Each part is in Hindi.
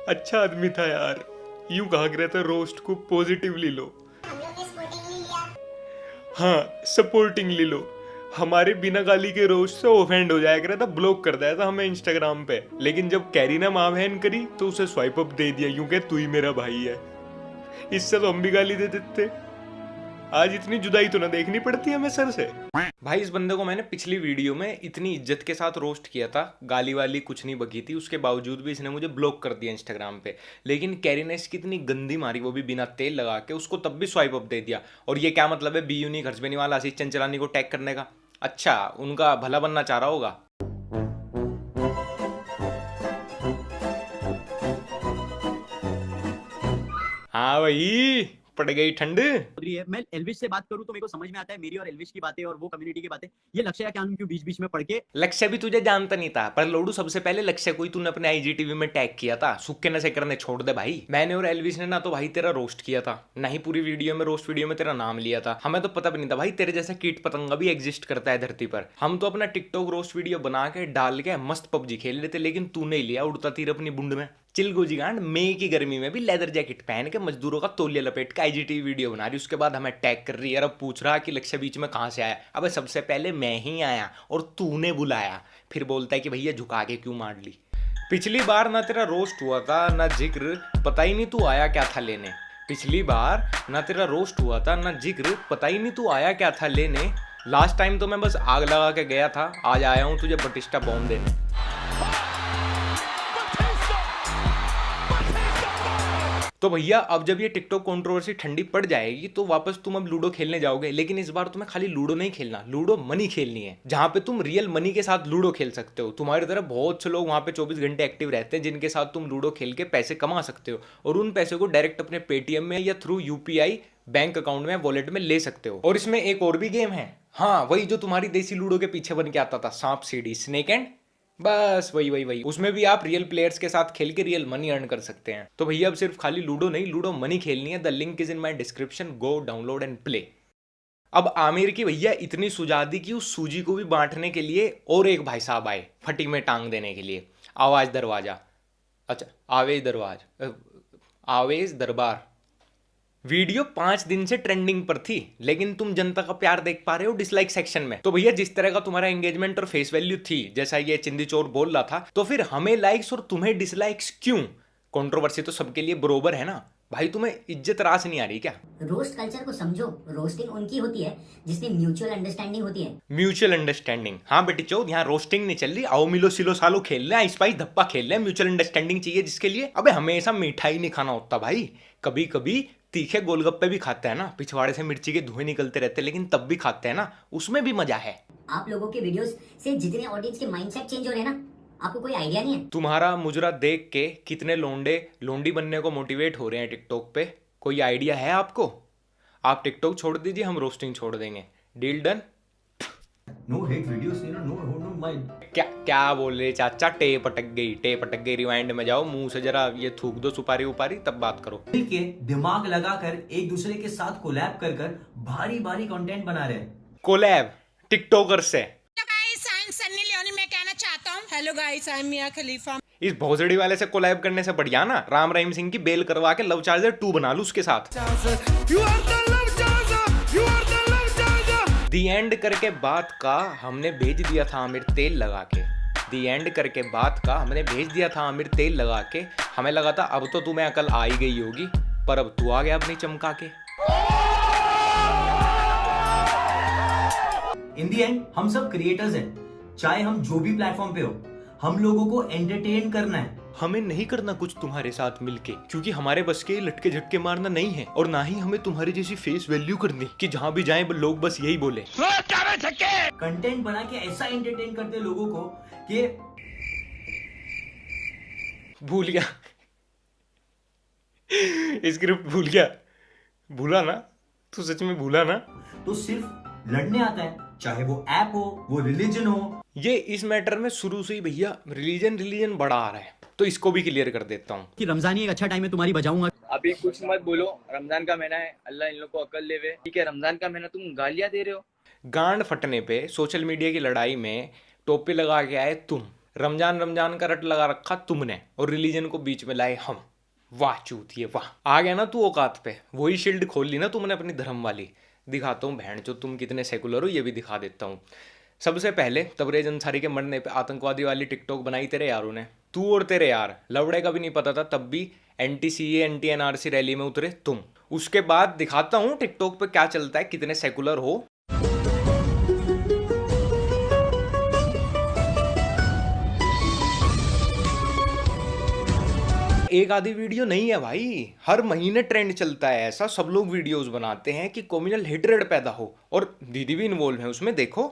अच्छा आदमी था यार। यूं कहा करता था रोस्ट को पॉजिटिवली लो। हाँ, सपोर्टिंगली लो। हमारे बिना गाली के रोस्ट से ऑफेंड हो जाया करा था, ब्लॉक कर दिया था हमें इंस्टाग्राम पे। लेकिन जब कैरी ने माँ बहन करी तो उसे स्वाइप अप दे दिया, यूं कह तू ही मेरा भाई है। इससे तो हम भी गाली दे देते। आज इतनी जुदाई तो ना देखनी पड़ती हमें सर से। भाई इस बंदे को मैंने पिछली वीडियो में इतनी इज्जत के साथ रोस्ट किया था, गाली वाली कुछ नहीं बकी थी, उसके बावजूद भी इसने मुझे ब्लॉक कर दिया इंस्टाग्राम पे। लेकिन कैरी ने इसकी इतनी गंदी मारी, वो भी बिना तेल लगा के, उसको तब भी स्वाइप अप दे दिया। और ये क्या मतलब है बी यूनिक हर्षबेनी वाला आशीष चंचलानी को टैग करने का? अच्छा, उनका भला बनना चाह रहा होगा। हाँ भाई, पड़ गई ठंड। रही है। मैं एल्विश से बात करूं तो मेरे को समझ में आता है मेरी और एल्विश की बातें और वो कम्युनिटी की बातें। ये लक्ष्य क्या क्यों बीच बीच में पढ़ के लक्ष्य भी तुझे जानता नहीं था, पर लोडू सबसे पहले लक्ष्य को ही तूने अपने आईजीटीवी में टैग किया था। सुक्के नशे करने छोड़ दे भाई। मैंने और एल्विश ने ना तो भाई तेरा रोस्ट किया था, ना ही पूरी वीडियो में रोस्ट वीडियो में तेरा नाम लिया था। हमें तो पता भी नहीं था भाई तेरे जैसा कीट पतंगा भी एग्जिस्ट करता है धरती पर। हम तो अपना टिकटॉक रोस्ट वीडियो बना के डाल के मस्त पबजी खेल लेते, लेकिन तूने लिया उड़ता तीर अपनी बुंड में। चिलगोजी गांड मई की गर्मी में भी लेदर जैकेट पहन के मजदूरों का तौलिया लपेट के आईजीटीवी वीडियो बना रही, उसके बाद हमें टैग कर रही है। अब पूछ रहा कि लक्ष्य बीच में कहां से आया? अबे सबसे पहले मैं ही आया और तूने बुलाया, फिर बोलता है कि भैया झुका के क्यों मार ली। पिछली बार ना तेरा रोस्ट हुआ था ना जिक्र, पता ही नहीं तू आया क्या था लेने। पिछली बार ना तेरा रोस्ट हुआ था ना जिक्र, पता ही नहीं तू आया क्या था लेने। लास्ट टाइम तो मैं बस आग लगा के गया था, आज आया हूं तुझे बटिस्टा बॉम्ब देने। तो भैया अब जब ये टिकटॉक कंट्रोवर्सी ठंडी पड़ जाएगी तो वापस तुम अब लूडो खेलने जाओगे, लेकिन इस बार तुम्हें खाली लूडो नहीं खेलना, लूडो मनी खेलनी है, जहां पे तुम रियल मनी के साथ लूडो खेल सकते हो। तुम्हारी तरह बहुत से लोग वहां पे 24 घंटे एक्टिव रहते हैं जिनके साथ तुम लूडो खेल के पैसे कमा सकते हो, और उन पैसे को डायरेक्ट अपने पेटीएम में या थ्रू यूपीआई बैंक अकाउंट में वॉलेट में ले सकते हो। और इसमें एक और भी गेम है, हाँ वही जो तुम्हारी देसी लूडो के पीछे बन के आता था, सांप सीढ़ी, स्नेक एंड, बस वही उसमें भी आप रियल प्लेयर्स के साथ खेल के रियल मनी अर्न कर सकते हैं। तो भैया अब सिर्फ खाली लूडो नहीं, लूडो मनी खेलनी है। The link is in my description, go download and play. अब आमिर की भैया इतनी सुजादी की उस सूजी को भी बांटने के लिए और एक भाई साहब आए फटी में टांग देने के लिए। आवाज दरवाजा, अच्छा आवेज दरवाज, आवेज दरबार। वीडियो 5 दिन से ट्रेंडिंग पर थी, लेकिन तुम जनता का प्यार देख पा रहे हो डिसलाइक सेक्शन में। तो भैया जिस तरह का तुम्हारा एंगेजमेंट और फेस वैल्यू थी, जैसा ये चिंदी चोर बोल रहा था, तो फिर हमें लाइक्स और तुम्हें डिसलाइक्स क्यों? कंट्रोवर्सी तो सबके लिए बरोबर है ना भाई। तुम्हें इज्जत रास नहीं आ रही क्या? रोस्ट कल्चर को समझो, रोस्टिंग उनकी होती है जिसमें म्यूचुअल अंडरस्टैंडिंग होती है। Mutual understanding? हाँ बेटी चौथ, यहाँ रोस्टिंग नहीं चल रही, आओ मिलो सिलो सालो खेल रहे हैं, स्पाइस धप्पा खेल रहे हैं। म्यूचुअल अंडरस्टैंडिंग चाहिए जिसके लिए, अबे हमेशा मिठाई नहीं खाना होता भाई, कभी कभी तीखे गोलगप्पे भी खाते हैं ना, पिछवाड़े से मिर्ची के धुएं निकलते रहते हैं, लेकिन तब भी खाते हैं ना, उसमें भी मजा है। आप लोगों के वीडियोस से जितने ऑडियंस के माइंडसेट चेंज हो रहे हैं ना, आपको कोई आइडिया नहीं है। तुम्हारा मुजरा देख के कितने लोंडे लोंडी बनने को मोटिवेट हो रहे हैं टिकटॉक पे, कोई आइडिया है आपको? आप टिकटॉक छोड़ दीजिए, हम रोस्टिंग छोड़ देंगे, deal done. No hate videos, no my क्या बोल रहे चाचा? टेप अटक गई। रिवाइंड में जाओ, मुंह से जरा ये थूक दो सुपारी उपारी, तब बात करो। मिल के दिमाग लगाकर एक दूसरे के साथ कोलैब कर कर भारी भारी कंटेंट बना रहे हैं। कोलैब टिकटॉकर से? सन्नी लियोनी मैं कहना चाहता हूँ, हेलो गाइस आई एम मिया खलीफा। इस भोसड़ी वाले से कोलैब करने से बढ़िया ना राम रहीम सिंह की बेल करवा के लव चार्जर 2 बना लूं उसके साथ। दी एंड करके बात का हमने भेज दिया था आमिर तेल लगा के। दी एंड करके बात का हमने भेज दिया था आमिर तेल लगा के। हमें लगा था अब तो तुम्हें अकल आ ही गई होगी, पर अब तू आ गया अपनी चमका के। इन दी एंड हम सब क्रिएटर्स हैं, चाहे हम जो भी प्लेटफॉर्म पे हो, हम लोगों को एंटरटेन करना है। हमें नहीं करना कुछ तुम्हारे साथ मिलके, क्योंकि हमारे बस के लटके झटके मारना नहीं है, और ना ही हमें तुम्हारी जैसी फेस वैल्यू करनी कि जहां भी जाएं लोग बस यही बोले कंटेंट बना के ऐसा एंटरटेन करते लोगों को कि भूल गया स्क्रिप्ट भूल गया। भूला ना तू, सच में भूला ना? तो सिर्फ लड़ने आता है, चाहे वो ऐप हो, वो रिलीजन हो। ये इस मैटर में शुरू से ही भैया रिलीजन बड़ा आ रहा है, तो इसको भी क्लियर कर देता हूँ कि रमजान ही एक अच्छा टाइम है, तुम्हारी बजाऊंगा। अभी कुछ मत बोलो, रमजान का महीना है, अल्लाह इन लोग को अकल देवे। ठीक है, रमजान का महीना तुम गालियां दे रहे हो। गांड फटने पे सोशल मीडिया की लड़ाई में टोपी लगा के आए तुम, रमजान रमजान का रट लगा रखा तुमने और रिलीजन को बीच में लाए हम। वाह चूतिए वाह, आ गया ना तू औकात पे, वही शील्ड खोल ली ना तुमने अपनी धर्म वाली। दिखाता हूँ बहन जो तुम कितने सेकुलर हो, ये भी दिखा देता हूँ। सबसे पहले तबरेज अंसारी के मरने पे आतंकवादी वाली टिकटॉक बनाई तेरे यारों ने, तू और तेरे यार, लवड़े का भी नहीं पता था तब भी anti CA anti NRC rally में उतरे तुम। उसके बाद दिखाता हूँ टिकटॉक पे क्या चलता है, कितने सेकुलर हो। एक आधी वीडियो नहीं है भाई, हर महीने ट्रेंड चलता है ऐसा। सब लोग वीडियोस बनाते हैं कि कम्युनल हेट्रेड पैदा हो, और दीदी भी इन्वॉल्व है उसमें। देखो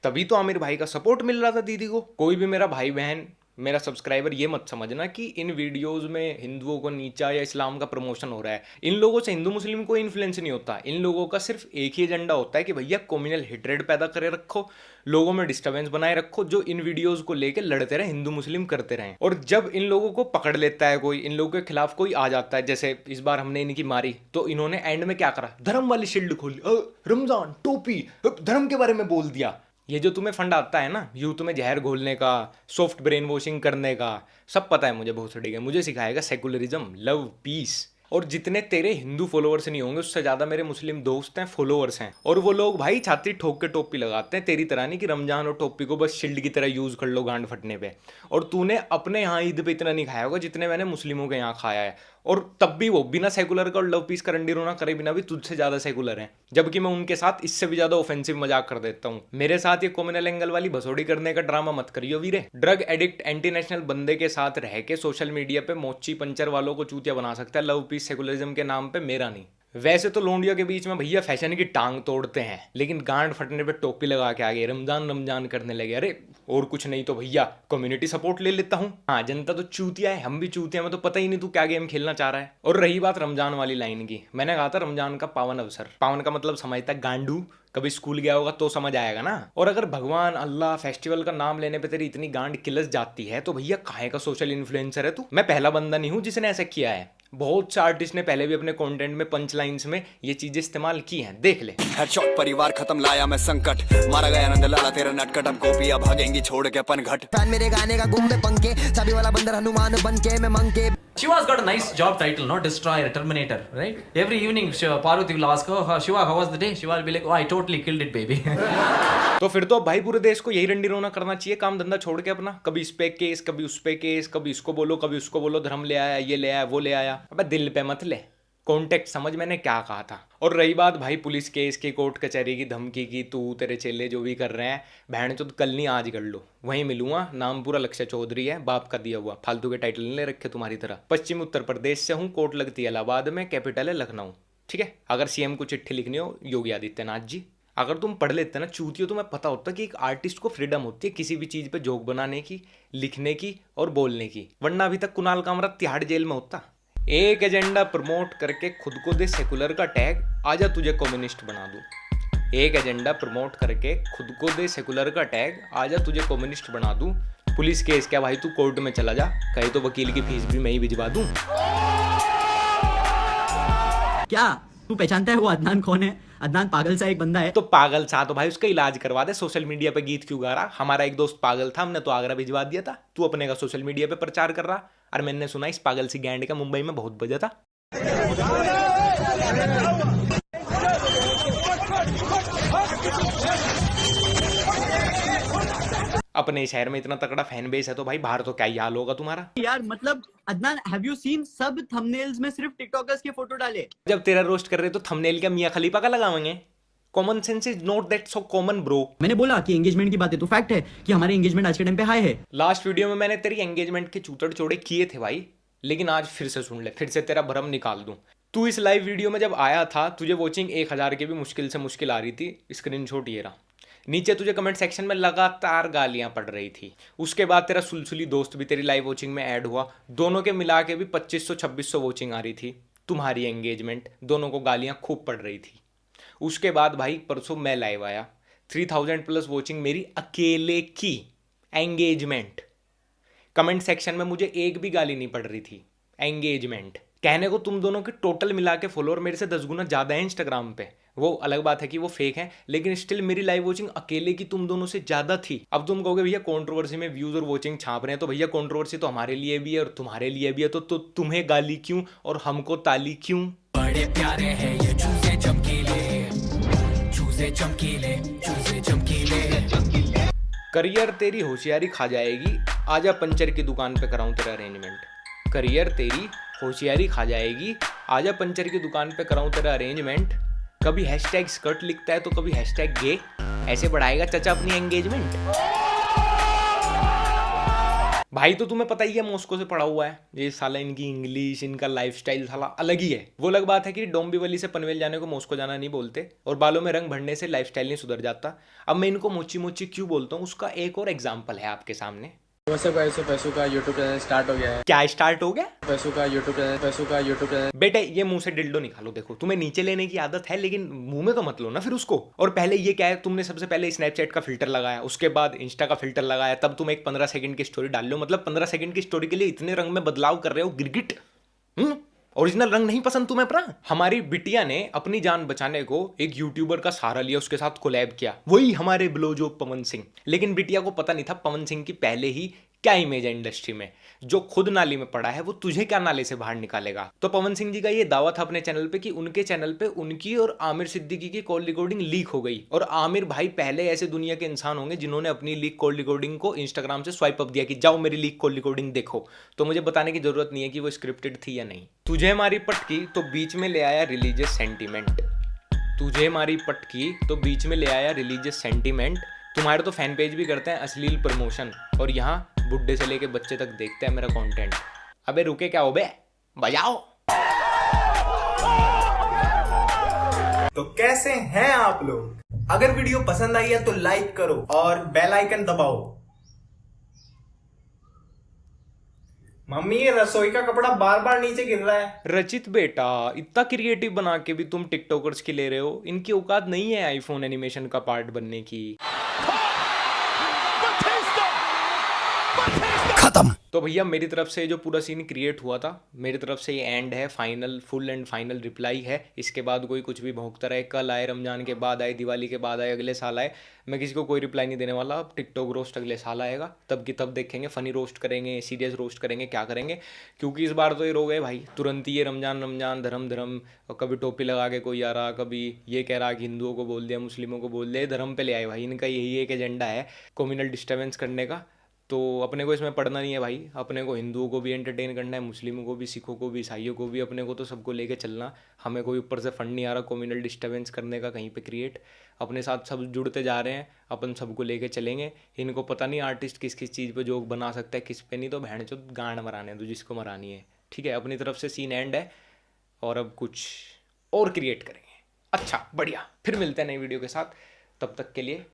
तभी तो आमिर भाई का सपोर्ट मिल रहा था दीदी को। कोई भी मेरा भाई बहन, मेरा सब्सक्राइबर ये मत समझना कि इन वीडियोस में हिंदुओं को नीचा या इस्लाम का प्रमोशन हो रहा है। इन लोगों से हिंदू मुस्लिम कोई इन्फ्लुएंस नहीं होता। इन लोगों का सिर्फ एक ही एजेंडा होता है कि भैया कम्युनल हेट्रेड पैदा करे रखो, लोगों में डिस्टर्बेंस बनाए रखो, जो इन वीडियोस को लेकर लड़ते रहे, हिंदू मुस्लिम करते रहे। और जब इन लोगों को पकड़ लेता है कोई, इन लोगों के खिलाफ कोई आ जाता है, जैसे इस बार हमने इनकी मारी, तो इन्होंने एंड में क्या करा, धर्म वाली शील्ड खोली, रमजान टोपी धर्म के बारे में बोल दिया। ये जो तुम्हें फंड आता है ना यूथ में जहर घोलने का, सॉफ्ट ब्रेन वॉशिंग करने का, सब पता है मुझे, बहुत सड़ी। मुझे सिखाएगा सेकुलरिज्म, लव, पीस। और जितने तेरे हिंदू फॉलोअर्स नहीं होंगे उससे ज्यादा मेरे मुस्लिम दोस्त हैं, फॉलोअर्स हैं। और वो लोग भाई छाती ठोक के टोपी लगाते हैं, तेरी तरह नहीं कि रमजान और टोपी को बस शील्ड की तरह यूज कर लो गांड फटने पे। और तूने अपने यहाँ ईद पे इतना नहीं खाया होगा जितने मैंने मुस्लिमों के यहाँ खाया है, और तब भी वो बिना सेकुलर का और लव पीस का रंडी रोना करे बिना भी तुझसे ज्यादा सेकुलर हैं, जबकि मैं उनके साथ इससे भी ज्यादा ऑफेंसिव मजाक कर देता हूँ। मेरे साथ ये कम्युनल एंगल वाली भसोड़ी करने का ड्रामा मत करियो वीरे। ड्रग एडिक्ट एंटी नेशनल बंदे के साथ रह के सोशल मीडिया पे मोची पंचर वालों को चूतिया बना सकता है, लव पीस सेकुलरिज्म के नाम पे, मेरा नहीं। वैसे तो लोंडियों के बीच में भैया फैशन की टांग तोड़ते हैं, लेकिन गांड फटने पे टोपी लगा के आगे रमजान रमजान करने लगे। अरे और कुछ नहीं तो भैया कम्युनिटी सपोर्ट ले लेता हूँ। हाँ जनता तो चूतिया है, हम भी चूतिया, में तो पता ही नहीं तू क्या गेम खेलना चाह रहा है। और रही बात रमजान वाली लाइन की, मैंने कहा था रमजान का पावन अवसर, पावन का मतलब समझता है गांडू, कभी स्कूल गया होगा तो समझ आएगा ना। और अगर भगवान अल्लाह फेस्टिवल का नाम लेने पे तेरी इतनी गांड किलस जाती है तो भैया काहे का सोशल इन्फ्लुएंसर है तू। मैं पहला बंदा नहीं हूं जिसने ऐसा किया है, बहुत से आर्टिस्ट ने पहले भी अपने कंटेंट में पंच लाइंस में ये चीजें इस्तेमाल की हैं, देख ले। हेडशॉट परिवार खत्म, लाया मैं संकट, मारा गया नंद लाला तेरा नटखट, अब गोपियां भागेंगी छोड़ के पनघट। फैन मेरे गाने का गुम में पंखे, चाबी वाला बंदर हनुमान बन के मैं मंके। Shiva's got a nice job title, no? Destroyer, Terminator, right? Every evening, Parvati will ask, oh, Shiva, how was the day? Shiva will be like, oh, I totally killed it, baby. तो फिर तो भाई पूरे देश को यही रंडी रोना करना चाहिए, काम धंधा छोड़ के अपना, कभी इस पे केस, कभी उस पे केस, कभी इसको बोलो, कभी उसको बोलो, धर्म ले आया, ये ले आया, वो ले आया। अबे दिल पे मत ले, कॉन्टेक्ट समझ मैंने क्या कहा था। और रही बात भाई पुलिस केस की, कोर्ट कचहरी की, धमकी की, तू तेरे चेले जो भी कर रहे हैं, बहन चो कल नहीं आज कर लो, वहीं मिलूंगा। नाम पूरा लक्ष्य चौधरी है, बाप का दिया हुआ, फालतू के टाइटल नहीं ले रखे तुम्हारी तरह। पश्चिम उत्तर प्रदेश से हूँ, कोर्ट लगती है इलाहाबाद में, कैपिटल है लखनऊ, ठीक है। अगर सीएम को चिट्ठी लिखनी हो योगी आदित्यनाथ जी, अगर तुम पढ़ लेते ना चूतियो, तुम्हें पता होता कि एक आर्टिस्ट को फ्रीडम होती है किसी भी चीज पे जोक बनाने की, लिखने की और बोलने की, वरना अभी तक कुणाल कामरा तिहाड़ जेल में होता। एक एजेंडा प्रमोट करके खुद को दे सेकुलर का टैग, आजा तुझे कम्युनिस्ट बना दूं। एक एजेंडा प्रमोट करके खुद को दे सेकुलर का टैग, आजा तुझे कम्युनिस्ट बना दूं। पुलिस केस क्या भाई, तू कोर्ट में चला जा, कहीं तो वकील की फीस भी मैं ही भिजवा दूं। क्या तू पहचानता है वो अदनान कौन है? अदनान पागल सा एक बंदा है। तो पागल सा तो भाई उसका इलाज करवा दे, सोशल मीडिया पे गीत क्यों गा रहा? हमारा एक दोस्त पागल था, हमने तो आगरा भिजवा दिया था, तू अपने का सोशल मीडिया पे प्रचार कर रहा। और मैंने सुना इस पागल सी गैंड का मुंबई में बहुत बजा था। अपने शहर में इतना तगड़ा फैन बेस है तो भाई बाहर तो क्या ही हाल होगा तुम्हारा। यार मतलब अदनान, हैव यू सीन सब थंबनेल्स में सिर्फ टिकटॉकर्स के फोटो डाले। जब तेरा रोस्ट कर रहे तो थंबनेल क्या मियां खलीफा का लगावेंगे? Common sense is not that so common bro. मैंने बोला कि एंगेजमेंट की बात है तो फैक्ट है कि हमारे एंगेजमेंट आज के टाइम पे हाई है। लास्ट वीडियो में मैंने तेरी एंगेजमेंट के चूतड़ चोड़े किए थे भाई, लेकिन आज फिर से सुन ले, फिर से तेरा भरम निकाल दूं। तू इस लाइव वीडियो में जब आया था तुझे वॉचिंग 1000 की भी मुश्किल से मुश्किल आ रही थी, स्क्रीनशॉट ये रहा। नीचे तुझे कमेंट सेक्शन में लगातार गालियां पड़ रही थी। उसके बाद तेरा सुलसुली दोस्त भी तेरी लाइव वॉचिंग में ऐड हुआ, दोनों के मिला के भी 2500-2600 वॉचिंग आ रही थी। तुम्हारी एंगेजमेंट, दोनों को गालियां खूब पड़ रही थी। उसके बाद भाई परसों मैं लाइव आया, 3000 प्लस वॉचिंग मेरी अकेले की एंगेजमेंट। कमेंट सेक्शन में मुझे एक भी गाली नहीं पड़ रही थी। एंगेजमेंट कहने को तुम दोनों के टोटल मिला के फॉलोअर मेरे से 10 गुना ज़्यादा है इंस्टाग्राम पे। वो अलग बात है कि वो फेक है, लेकिन स्टिल मेरी लाइव वॉचिंग अकेले की तुम दोनों से ज़्यादा थी। अब तुम कहोगे भैया कंट्रोवर्सी में व्यूज़ और वॉचिंग छाप रहे हैं, तो भैया कंट्रोवर्सी तो हमारे लिए भी है और तुम्हारे लिए भी है, तो तुम्हें गाली क्यों और हमको ताली क्यों? बड़े प्यारे हैं ये चूजे चमकीले, चूजे चमकीले, चूजे चमकीले। करियर तेरी होशियारी खा जाएगी, आजा पंचर की दुकान पे कराऊं तेरा अरेंजमेंट। करियर तेरी होशियारी खा जाएगी, आजा पंचर की दुकान पे कराऊं तेरा अरेंजमेंट। कभी हैशटैग स्कर्ट लिखता है तो कभी हैशटैग गे, ऐसे बढ़ाएगा चचा अपनी एंगेजमेंट। भाई तो तुम्हें पता ही है मॉस्को से पढ़ा हुआ है, ये साला इनकी इंग्लिश, इनका लाइफस्टाइल साला अलग ही है। वो अलग बात है कि डोंबिवली से पनवेल जाने को मॉस्को जाना नहीं बोलते, और बालों में रंग भरने से लाइफस्टाइल नहीं सुधर जाता। अब मैं इनको मोची मोची क्यों बोलता हूँ, उसका एक और एग्जाम्पल है आपके सामने। वैसे पैसों का यूट्यूब चैनल स्टार्ट हो गया है। क्या स्टार्ट हो गया? पैसों का यूट्यूब चैनल। बेटे ये मुंह से डिल्डो निकालो, देखो तुम्हें नीचे लेने की आदत है, लेकिन मुंह में तो मत लो ना फिर उसको। और पहले ये क्या है, तुमने सबसे पहले स्नैपचैट का फिल्टर लगाया, उसके बाद इंस्टा का फिल्टर लगाया, तब तुम एक 15 सेकंड की स्टोरी डाल लो। मतलब 15 सेकंड की स्टोरी के लिए इतने रंग में बदलाव कर रहे हो, गिरगिट। ओरिजिनल रंग नहीं पसंद तुम्हें अपना? हमारी बिटिया ने अपनी जान बचाने को एक यूट्यूबर का सहारा लिया, उसके साथ कोलैब किया, वही हमारे ब्लोजो पवन सिंह। लेकिन बिटिया को पता नहीं था पवन सिंह की पहले ही क्या इमेज है इंडस्ट्री में। जो खुद नाली में पड़ा है वो तुझे क्या नाले से बाहर निकालेगा। तो पवन सिंह जी का ये दावा था अपने चैनल पे कि उनके चैनल पे उनकी और आमिर सिद्दीकी की कॉल रिकॉर्डिंग लीक हो गई, और आमिर भाई पहले ऐसे दुनिया के इंसान होंगे जिन्होंने अपनी लीक कॉल रिकॉर्डिंग को इंस्टाग्राम से स्वाइप अप दिया कि जाओ मेरी लीक कॉल रिकॉर्डिंग देखो। तो मुझे बताने की जरूरत नहीं है कि वो स्क्रिप्टेड थी या नहीं। तुझे मारी पटकी तो बीच में ले आया रिलीजियस सेंटीमेंट। तुझे मारी पटकी तो बीच में ले आया रिलीजियस सेंटीमेंट। तुम्हारे तो फैन पेज भी करते हैं अश्लील प्रमोशन, और यहाँ बुड्ढे से लेके बच्चे तक देखते हैं मेरा कंटेंट। अबे रुके क्या हो बे, बजाओ। तो कैसे हैं आप लोग? अगर वीडियो पसंद आई है तो लाइक करो और बेल आइकन दबाओ। मम्मी ये रसोई का कपड़ा बार बार नीचे गिर रहा है। रचित बेटा, इतना क्रिएटिव बना के भी तुम टिकटॉकर्स की ले रहे हो, इनकी औकात नहीं है आईफोन एनिमेशन का पार्ट बनने की। खत्म। तो भैया मेरी तरफ से जो पूरा सीन क्रिएट हुआ था, मेरी तरफ से ये एंड है, final, full and final reply है। इसके बाद कोई कुछ भी भौंकता रहे, कल आए, रमजान के बाद आए, दिवाली के बाद आए, अगले साल आए, मैं किसी को कोई रिप्लाई नहीं देने वाला। अब टिकटॉक रोस्ट अगले साल आएगा, तब की तब देखेंगे, फनी रोस्ट करेंगे, सीरियस रोस्ट करेंगे, क्या करेंगे। क्योंकि इस बार तो ये रो गए भाई, तुरंत ही ये रमजान, धर्म, और कभी टोपी लगा के कोई आ रहा, कभी ये कह रहा कि हिंदुओं को बोल दिया, मुस्लिमों को बोल दिया, धर्म पे ले आए भाई। इनका यही एक एजेंडा है, कम्युनल डिस्टर्बेंस करने का। तो अपने को इसमें पढ़ना नहीं है भाई, अपने को हिंदुओं को भी एंटरटेन करना है, मुस्लिमों को भी, सिखों को भी, ईसाइयों को भी, अपने को तो सबको लेके चलना। हमें कोई ऊपर से फंड नहीं आ रहा कम्युनल डिस्टर्बेंस करने का कहीं पे क्रिएट। अपने साथ सब जुड़ते जा रहे हैं, अपन सबको लेके चलेंगे। इनको पता नहीं आर्टिस्ट किस किस चीज़ पे जोक बना सकता है, किस पे नहीं, तो बहन चो गांड मराने दो जिसको मरानी है, ठीक है। अपनी तरफ से सीन एंड है, और अब कुछ और क्रिएट करेंगे। अच्छा बढ़िया, फिर मिलते हैं नई वीडियो के साथ, तब तक के लिए